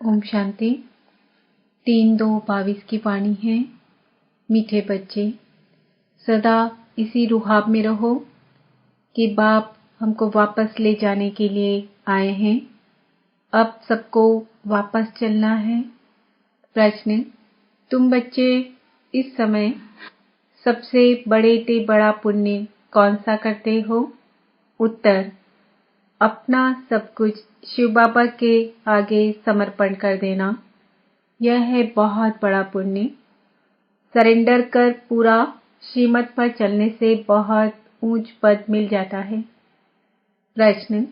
ओम शांति। 3-2-22 की वाणी है। मीठे बच्चे, सदा इसी रुहाब में रहो कि बाप हमको वापस ले जाने के लिए आए हैं। अब सबको वापस चलना है। प्रश्न, तुम बच्चे इस समय सबसे बड़े से बड़ा पुण्य कौन सा करते हो? उत्तर, अपना सब कुछ शिव बाबा के आगे समर्पण कर देना। यह है बहुत बड़ा पुण्य। सरेंडर कर पूरा श्रीमत पर चलने से बहुत ऊंच पद मिल जाता है। प्रश्न,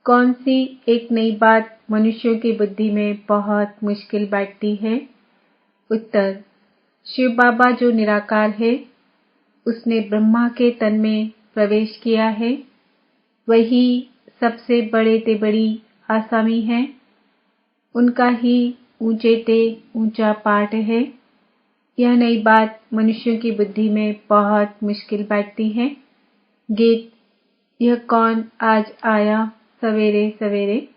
कौन सी एक नई बात मनुष्यों की बुद्धि में बहुत मुश्किल बैठती है? उत्तर, शिव बाबा जो निराकार है, उसने ब्रह्मा के तन में प्रवेश किया है। वही सबसे बड़े ते बड़ी आसामी है। उनका ही ऊंचे ते ऊंचा पाठ है। यह नई बात मनुष्यों की बुद्धि में बहुत मुश्किल बैठती है। गीत, यह कौन आज आया सवेरे सवेरे।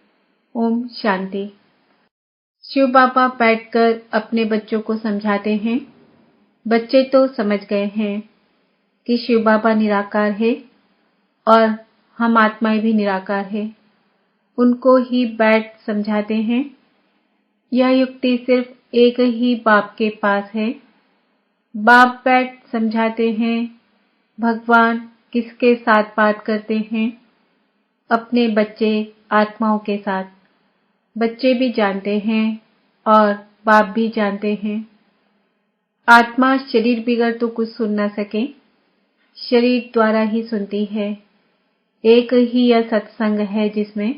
ओम शांति। शिव बाबा बैठकर अपने बच्चों को समझाते हैं। बच्चे तो समझ गए हैं कि शिव बाबा निराकार है और हम आत्माएं भी निराकार है। उनको ही बैठ समझाते हैं। यह युक्ति सिर्फ एक ही बाप के पास है। बाप बैठ समझाते हैं भगवान किसके साथ बात करते हैं? अपने बच्चे आत्माओं के साथ। बच्चे भी जानते हैं और बाप भी जानते हैं। आत्मा शरीर बिगर तो कुछ सुन न सके, शरीर द्वारा ही सुनती है। एक ही यह सत्संग है जिसमें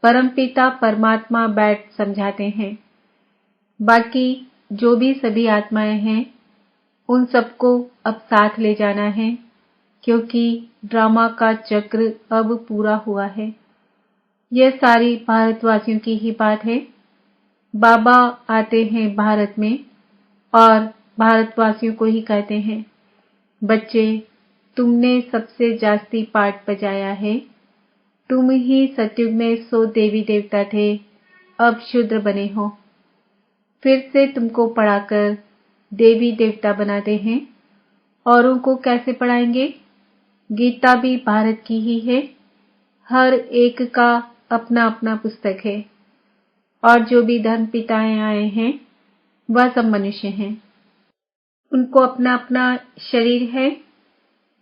परमपिता परमात्मा बैठ समझाते हैं। बाकी जो भी सभी आत्माएं हैं, उन सबको अब साथ ले जाना है, क्योंकि ड्रामा का चक्र अब पूरा हुआ है। यह सारी भारतवासियों की ही बात है। बाबा आते हैं भारत में और भारतवासियों को ही कहते हैं, बच्चे, तुमने सबसे जास्ती पाठ बजाया है। तुम ही सतयुग में 100 देवी देवता थे, अब शूद्र बने हो। फिर से तुमको पढ़ाकर देवी देवता बनाते हैं। औरों को कैसे पढ़ाएंगे? गीता भी भारत की ही है। हर एक का अपना अपना पुस्तक है। और जो भी धर्म पिताएं आए हैं, वह सब मनुष्य हैं। उनको अपना अपना शरीर है।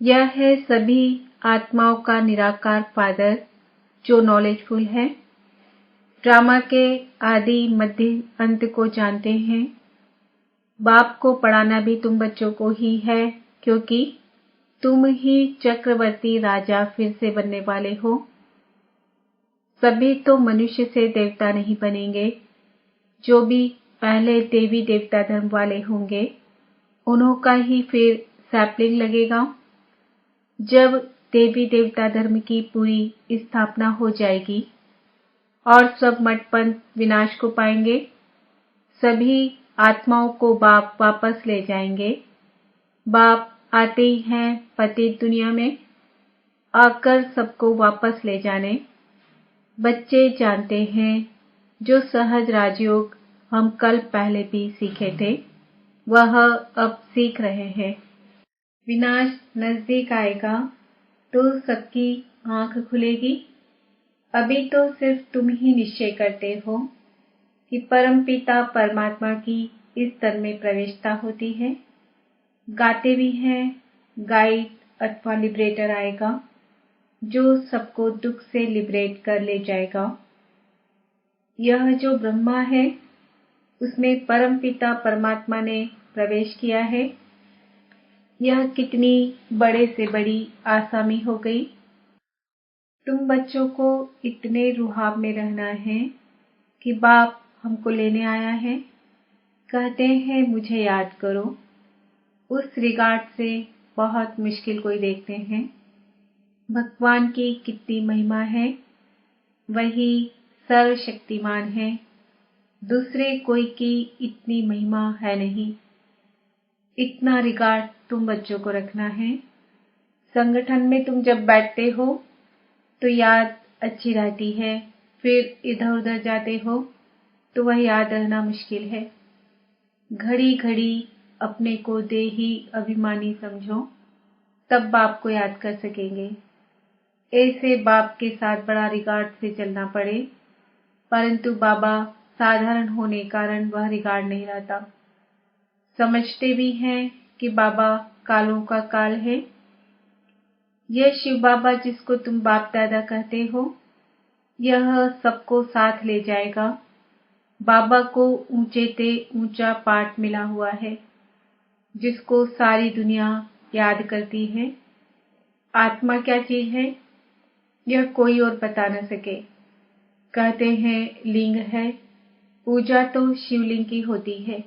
यह है सभी आत्माओं का निराकार फादर जो नॉलेजफुल है। ड्रामा के आदि मध्य अंत को जानते हैं। बाप को पढ़ाना भी तुम बच्चों को ही है, क्योंकि तुम ही चक्रवर्ती राजा फिर से बनने वाले हो। सभी तो मनुष्य से देवता नहीं बनेंगे। जो भी पहले देवी देवता धर्म वाले होंगे, उन्हों का ही फिर सैपलिंग लगेगा। जब देवी देवता धर्म की पूरी स्थापना हो जाएगी और सब मठपंथ विनाश को पाएंगे, सभी आत्माओं को बाप वापस ले जाएंगे। बाप आते ही हैं पतित दुनिया में, आकर सबको वापस ले जाने। बच्चे जानते हैं जो सहज राजयोग हम कल पहले भी सीखे थे, वह अब सीख रहे हैं। विनाश नजदीक आएगा तो सबकी आंख खुलेगी। अभी तो सिर्फ तुम ही निश्चय करते हो कि परमपिता परमात्मा की इस तन में प्रवेशता होती है। गाते भी हैं, गाइड अथवा लिबरेटर आएगा जो सबको दुख से लिबरेट कर ले जाएगा। यह जो ब्रह्मा है, उसमें परमपिता परमात्मा ने प्रवेश किया है। यह कितनी बड़े से बड़ी आसामी हो गई। तुम बच्चों को इतने रुहाब में रहना है कि बाप हमको लेने आया है। कहते हैं मुझे याद करो। उस रिगार्ड से बहुत मुश्किल कोई देखते हैं। भगवान की कितनी महिमा है। वही सर्वशक्तिमान है। दूसरे कोई की इतनी महिमा है नहीं। इतना रिगार्ड तुम बच्चों को रखना है। संगठन में तुम जब बैठते हो तो याद अच्छी रहती है, फिर इधर उधर जाते हो तो वह याद रहना मुश्किल है। घड़ी घड़ी अपने को देही अभिमानी समझो, तब बाप को याद कर सकेंगे। ऐसे बाप के साथ बड़ा रिगार्ड से चलना पड़े, परंतु बाबा साधारण होने कारण वह रिगार्ड नहीं रहता। समझते भी हैं कि बाबा कालों का काल है। यह शिव बाबा जिसको तुम बाप दादा कहते हो, यह सबको साथ ले जाएगा। बाबा को ऊंचे ते ऊंचा पाठ मिला हुआ है, जिसको सारी दुनिया याद करती है। आत्मा क्या चीज है, यह कोई और बता न सके। कहते हैं लिंग है, पूजा तो शिवलिंग की होती है।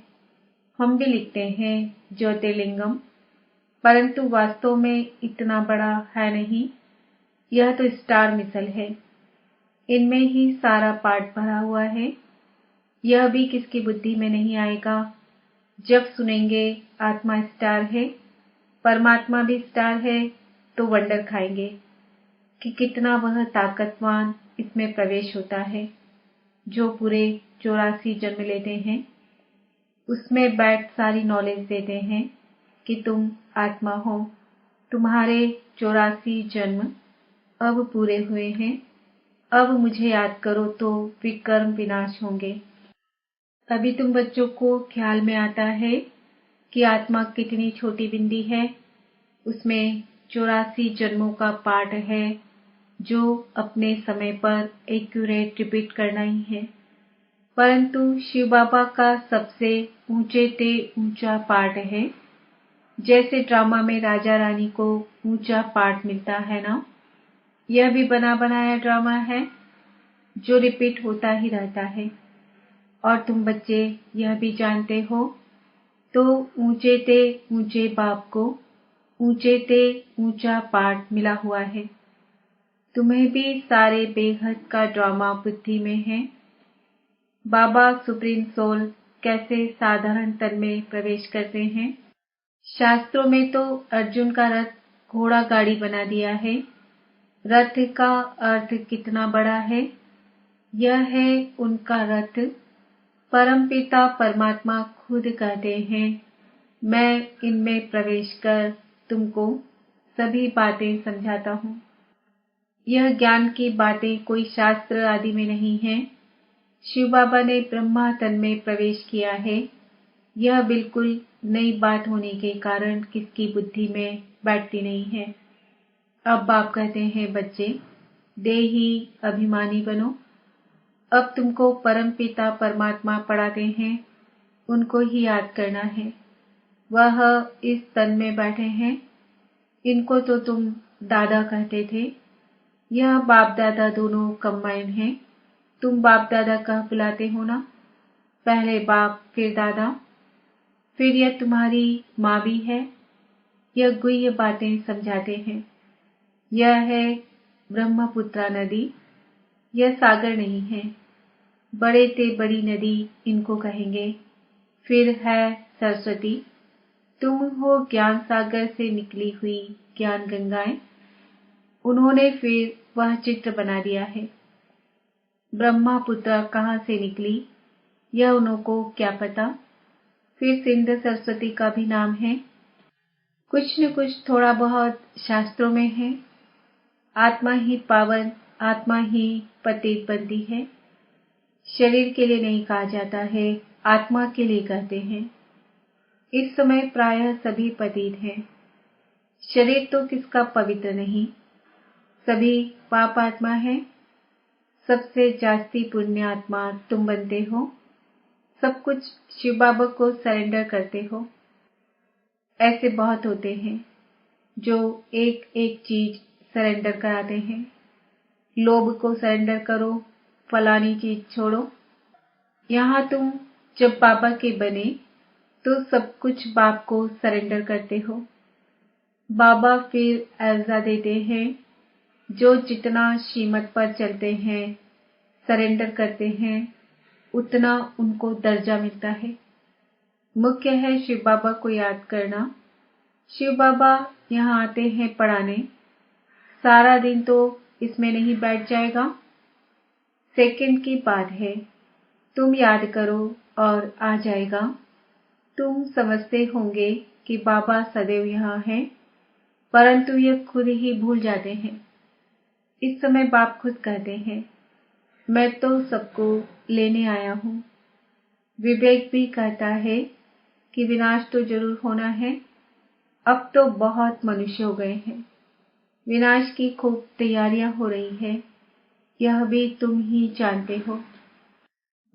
हम भी लिखते हैं ज्योतिर्लिंगम, परंतु वास्तव में इतना बड़ा है नहीं। यह तो स्टार मिसल है, इनमें ही सारा पाठ भरा हुआ है। यह भी किसकी बुद्धि में नहीं आएगा। जब सुनेंगे आत्मा स्टार है, परमात्मा भी स्टार है, तो वंडर खाएंगे कि कितना वह ताकतवान इसमें प्रवेश होता है। जो पूरे 84 जन्म लेते हैं, उसमें बैठ सारी नॉलेज देते हैं कि तुम आत्मा हो। तुम्हारे 84 जन्म अब पूरे हुए हैं। अब मुझे याद करो तो विकर्म विनाश होंगे। अभी तुम बच्चों को ख्याल में आता है कि आत्मा कितनी छोटी बिंदी है। उसमें 84 जन्मों का पाठ है, जो अपने समय पर एक्यूरेट रिपीट करना ही है। परंतु शिव बाबा का सबसे ऊंचे ते ऊंचा पाठ है। जैसे ड्रामा में राजा रानी को ऊंचा पाठ मिलता है ना, यह भी बना बनाया ड्रामा है जो रिपीट होता ही रहता है। और तुम बच्चे यह भी जानते हो, तो ऊंचे ते ऊंचे बाप को ऊंचे ते ऊंचा पाठ मिला हुआ है। तुम्हें भी सारे बेहद का ड्रामा बुद्धि में है। बाबा सुप्रीम सोल कैसे साधारण तन में प्रवेश करते हैं। शास्त्रों में तो अर्जुन का रथ घोड़ा गाड़ी बना दिया है। रथ का अर्थ कितना बड़ा है। यह है उनका रथ। परमपिता परमात्मा खुद कहते हैं, मैं इनमें प्रवेश कर तुमको सभी बातें समझाता हूँ। यह ज्ञान की बातें कोई शास्त्र आदि में नहीं है। शिव बाबा ने ब्रह्मा तन में प्रवेश किया है। यह बिल्कुल नई बात होने के कारण किसकी बुद्धि में बैठती नहीं है। अब बाप कहते हैं, बच्चे देही अभिमानी बनो। अब तुमको परम पिता परमात्मा पढ़ाते हैं, उनको ही याद करना है। वह इस तन में बैठे हैं। इनको तो तुम दादा कहते थे। यह बाप दादा दोनों कंबाइंड हैं। तुम बाप दादा कह बुलाते हो ना, पहले बाप फिर दादा। फिर यह तुम्हारी माँ भी है। यह गुह्य बातें समझाते हैं। यह है ब्रह्मपुत्रा नदी। यह सागर नहीं है, बड़े ते बड़ी नदी इनको कहेंगे। फिर है सरस्वती। तुम हो ज्ञान सागर से निकली हुई ज्ञान गंगाएं। उन्होंने फिर वह चित्र बना दिया है। ब्रह्मपुत्र कहाँ से निकली, यह उनको क्या पता। फिर सिंध सरस्वती का भी नाम है। कुछ न कुछ थोड़ा बहुत शास्त्रों में है। आत्मा ही पावन, आत्मा ही पतित बनती है। शरीर के लिए नहीं कहा जाता है, आत्मा के लिए कहते हैं। इस समय प्रायः सभी पतित हैं। शरीर तो किसका पवित्र नहीं, सभी पाप आत्मा है। सबसे जास्ती पुण्य आत्मा तुम बनते हो। सब कुछ शिव बाबा को सरेंडर करते हो। ऐसे बहुत होते हैं जो एक एक चीज सरेंडर कराते हैं। लोभ को सरेंडर करो, फलानी चीज छोड़ो। यहाँ तुम जब बाबा के बने तो सब कुछ बाप को सरेंडर करते हो। बाबा फिर एल्जा देते हैं। जो जितना श्रीमत पर चलते हैं, सरेंडर करते हैं, उतना उनको दर्जा मिलता है। मुख्य है शिव बाबा को याद करना। शिव बाबा यहाँ आते हैं पढ़ाने। सारा दिन तो इसमें नहीं बैठ जाएगा, सेकंड की बात है। तुम याद करो और आ जाएगा। तुम समझते होंगे कि बाबा सदैव यहाँ हैं, परंतु यह खुद ही भूल जाते हैं। इस समय बाप खुद कहते हैं, मैं तो सबको लेने आया हूँ। विवेक भी कहता है कि विनाश तो जरूर होना है। अब तो बहुत मनुष्य हो गए हैं, विनाश की खूब तैयारियां हो रही है, यह भी तुम ही जानते हो।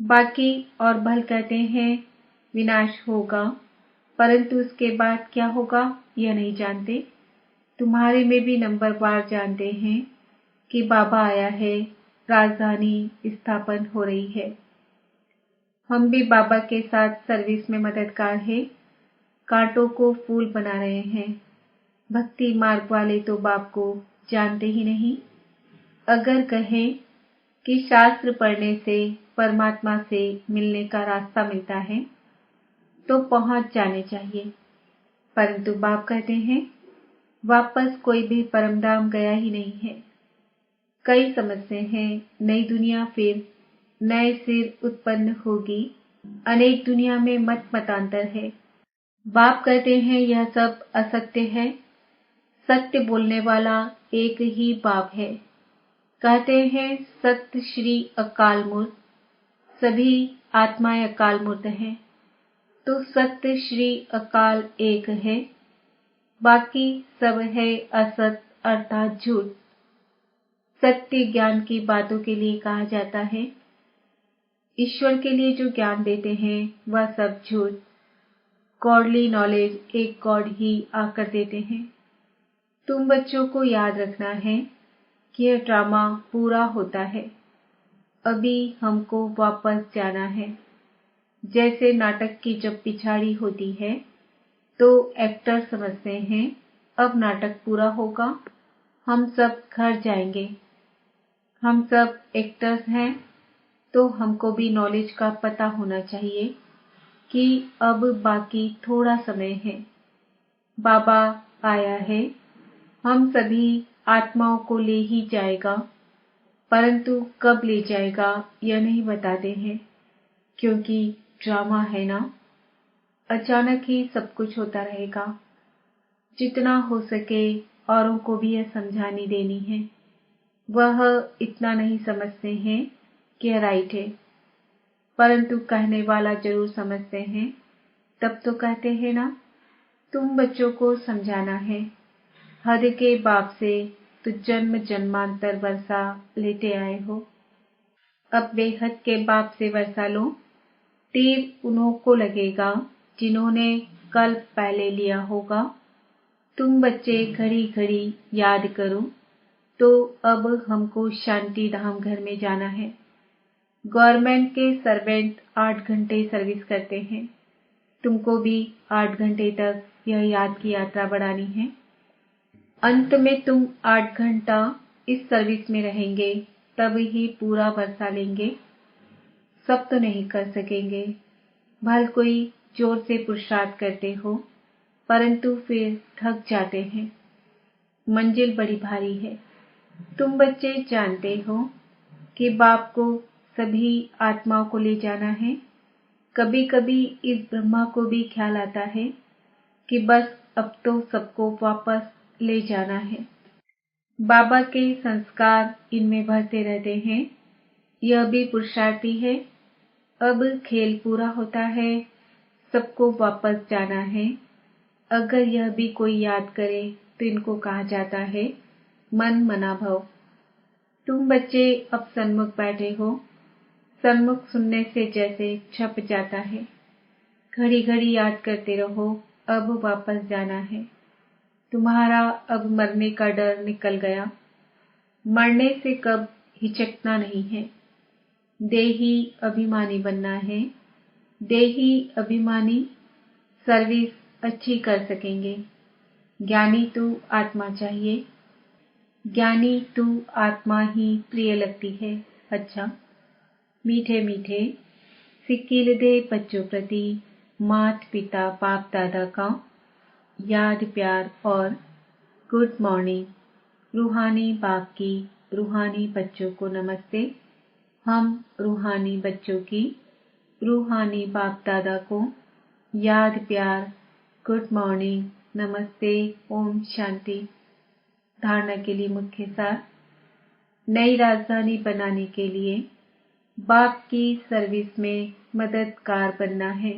बाकी और भल कहते हैं विनाश होगा, परंतु उसके बाद क्या होगा यह नहीं जानते। तुम्हारे में भी नंबरवार जानते हैं कि बाबा आया है, राजधानी स्थापन हो रही है। हम भी बाबा के साथ सर्विस में मददगार हैं, कांटों को फूल बना रहे हैं। भक्ति मार्ग वाले तो बाप को जानते ही नहीं। अगर कहें कि शास्त्र पढ़ने से परमात्मा से मिलने का रास्ता मिलता है तो पहुंच जाने चाहिए, परंतु बाप कहते हैं वापस कोई भी परमधाम गया ही नहीं है। कई समझते हैं नई दुनिया फिर नए सिर उत्पन्न होगी। अनेक दुनिया में मत मतांतर है। बाप कहते हैं यह सब असत्य है, सत्य बोलने वाला एक ही बाप है। कहते हैं सत्य श्री अकाल मूर्त, सभी आत्माएं अकाल मूर्त हैं, तो सत्य श्री अकाल एक है, बाकी सब है असत अर्थात झूठ। सत्य ज्ञान की बातों के लिए कहा जाता है। ईश्वर के लिए जो ज्ञान देते हैं वह सब झूठ। गॉडली नॉलेज एक गॉड ही आकर देते हैं। तुम बच्चों को याद रखना है कि यह ड्रामा पूरा होता है। अभी हमको वापस जाना है। जैसे नाटक की जब पिछाड़ी होती है तो एक्टर समझते हैं अब नाटक पूरा होगा, हम सब घर जाएंगे। हम सब एक्टर्स हैं तो हमको भी नॉलेज का पता होना चाहिए कि अब बाकी थोड़ा समय है। बाबा आया है, हम सभी आत्माओं को ले ही जाएगा, परंतु कब ले जाएगा यह नहीं बताते हैं, क्योंकि ड्रामा है ना। अचानक ही सब कुछ होता रहेगा। जितना हो सके औरों को भी यह समझानी देनी है। वह इतना नहीं समझते हैं कि यह राइट है, परंतु कहने वाला जरूर समझते हैं। तब तो कहते हैं ना, तुम बच्चों को समझाना है। हद के बाप से तो जन्म जन्मांतर वर्षा लेते आए हो, अब बेहद के बाप से वर्षा लो। तीर उन्हों को लगेगा जिन्होंने कल पहले लिया होगा। तुम बच्चे घड़ी घड़ी याद करो। तो अब हमको शांति धाम घर में जाना है। गवर्नमेंट के सर्वेंट 8 घंटे सर्विस करते हैं, तुमको भी 8 घंटे तक यह याद की यात्रा बढ़ानी है। अंत में तुम 8 घंटा इस सर्विस में रहेंगे, तब ही पूरा वर्षा लेंगे। सब तो नहीं कर सकेंगे। भल कोई जोर से पुरुषार्थ करते हो, परंतु फिर थक जाते हैं। मंजिल बड़ी भारी है। तुम बच्चे जानते हो कि बाप को सभी आत्माओं को ले जाना है। कभी कभी इस ब्रह्मा को भी ख्याल आता है कि बस अब तो सबको वापस ले जाना है। बाबा के संस्कार इनमें भरते रहते हैं। यह भी पुरुषार्थी है। अब खेल पूरा होता है, सबको वापस जाना है। अगर यह भी कोई याद करे तो इनको कहा जाता है मन मना भव। तुम बच्चे अब सन्मुख बैठे हो, सन्मुख सुनने से जैसे छप जाता है। घड़ी घड़ी याद करते रहो, अब वापस जाना है। तुम्हारा अब मरने का डर निकल गया। मरने से कब हिचकना नहीं है। देही अभिमानी बनना है। देही अभिमानी सर्विस अच्छी कर सकेंगे। ज्ञानी तो आत्मा चाहिए। ज्ञानी तो आत्मा ही प्रिय लगती है। अच्छा, मीठे मीठे सिक्किलदे बच्चों प्रति माता पिता बाप दादा का याद प्यार और गुड मॉर्निंग। रूहानी बाप की रूहानी बच्चों को नमस्ते। हम रूहानी बच्चों की रूहानी बाप दादा को याद प्यार, गुड मॉर्निंग, नमस्ते, ओम शांति। धारणा के लिए मुख्य सार। नई राजधानी बनाने के लिए बाप की सर्विस में मददगार बनना है।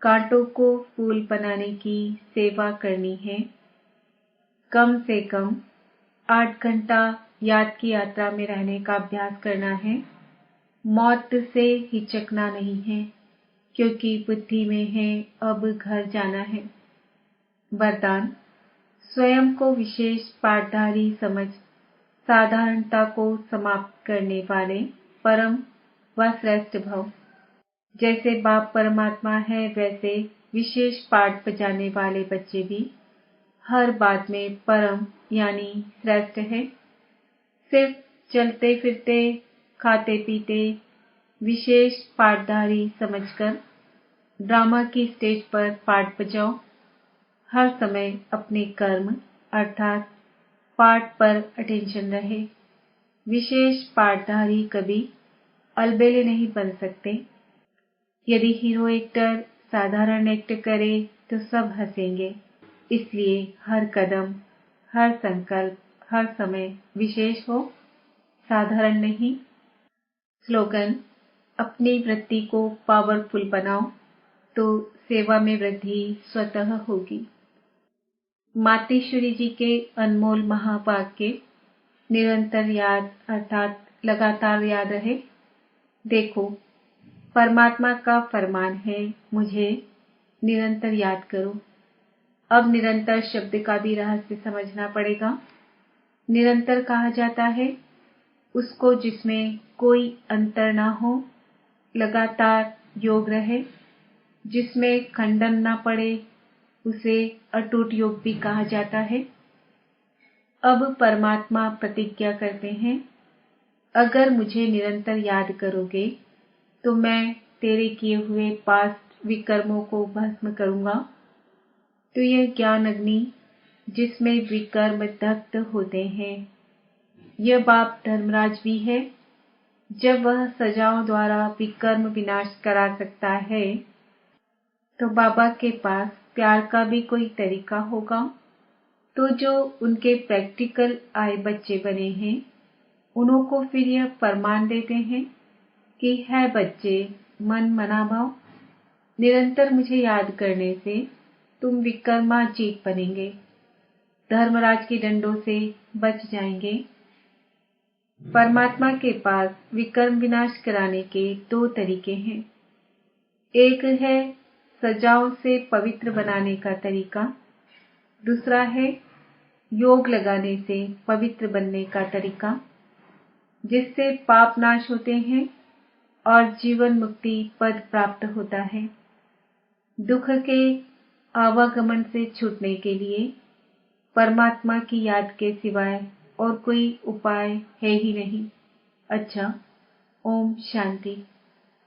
कांटों को फूल बनाने की सेवा करनी है। कम से कम 8 घंटा याद की यात्रा में रहने का अभ्यास करना है। मौत से हिचकना नहीं है, क्योंकि बुद्धि में है अब घर जाना है। वरदान। स्वयं को विशेष पाठधारी समझ साधारणता को समाप्त करने वाले परम व श्रेष्ठ भव। जैसे बाप परमात्मा है, वैसे विशेष पाठ बजाने वाले बच्चे भी हर बात में परम यानी श्रेष्ठ है। सिर्फ चलते फिरते, खाते पीते विशेष पाठधारी समझकर ड्रामा की स्टेज पर पाठ बजाओ। हर समय अपने कर्म अर्थात पाठ पर अटेंशन रहे। विशेष पाठधारी कभी अलबेले नहीं बन सकते। यदि हीरो एक्टर साधारण एक्ट करे तो सब हंसेंगे। इसलिए हर कदम, हर संकल्प, हर समय विशेष हो, साधारण नहीं। स्लोगन। अपनी वृत्ति को पावरफुल बनाओ तो सेवा में वृद्धि स्वतः होगी। मातेश्वरी जी के अनमोल महावाक्य निरंतर याद अर्थात लगातार याद रहे। देखो, परमात्मा का फरमान है, मुझे निरंतर याद करो। अब निरंतर शब्द का भी रहस्य समझना पड़ेगा। निरंतर कहा जाता है उसको जिसमें कोई अंतर ना हो, लगातार योग रहे, जिसमें खंडन ना पड़े, उसे अटूट योग भी कहा जाता है। अब परमात्मा प्रतिज्ञा करते हैं, अगर मुझे निरंतर याद करोगे तो मैं तेरे किए हुए पास्ट विकर्मों को भस्म करूंगा। तो यह ज्ञान अग्नि जिसमें विकर्म दग्ध होते हैं, यह बाप धर्मराज भी है। जब वह सजाओं द्वारा विकर्म विनाश करा सकता है, तो बाबा के पास प्यार का भी कोई तरीका होगा। तो जो उनके प्रैक्टिकल आए बच्चे बने हैं, उन्हों को फिर यह फरमान देते हैं कि है बच्चे, मन मना भाव, निरंतर मुझे याद करने से तुम विकर्माजीत बनेंगे, धर्मराज के डंडों से बच जाएंगे। परमात्मा के पास विकर्म विनाश कराने के 2 तरीके हैं। एक है सजाओं से पवित्र बनाने का तरीका, दूसरा है योग लगाने से पवित्र बनने का तरीका, जिससे पाप नाश होते हैं और जीवन मुक्ति पद प्राप्त होता है। दुख के आवागमन से छूटने के लिए परमात्मा की याद के सिवाय और कोई उपाय है ही नहीं। अच्छा, ओम शांति।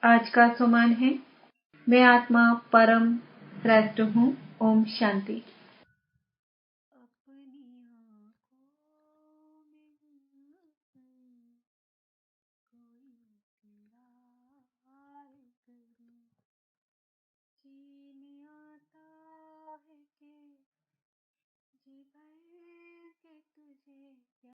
आज का सुमान है, मैं आत्मा परम श्रेष्ठ हूँ। ओम शांति।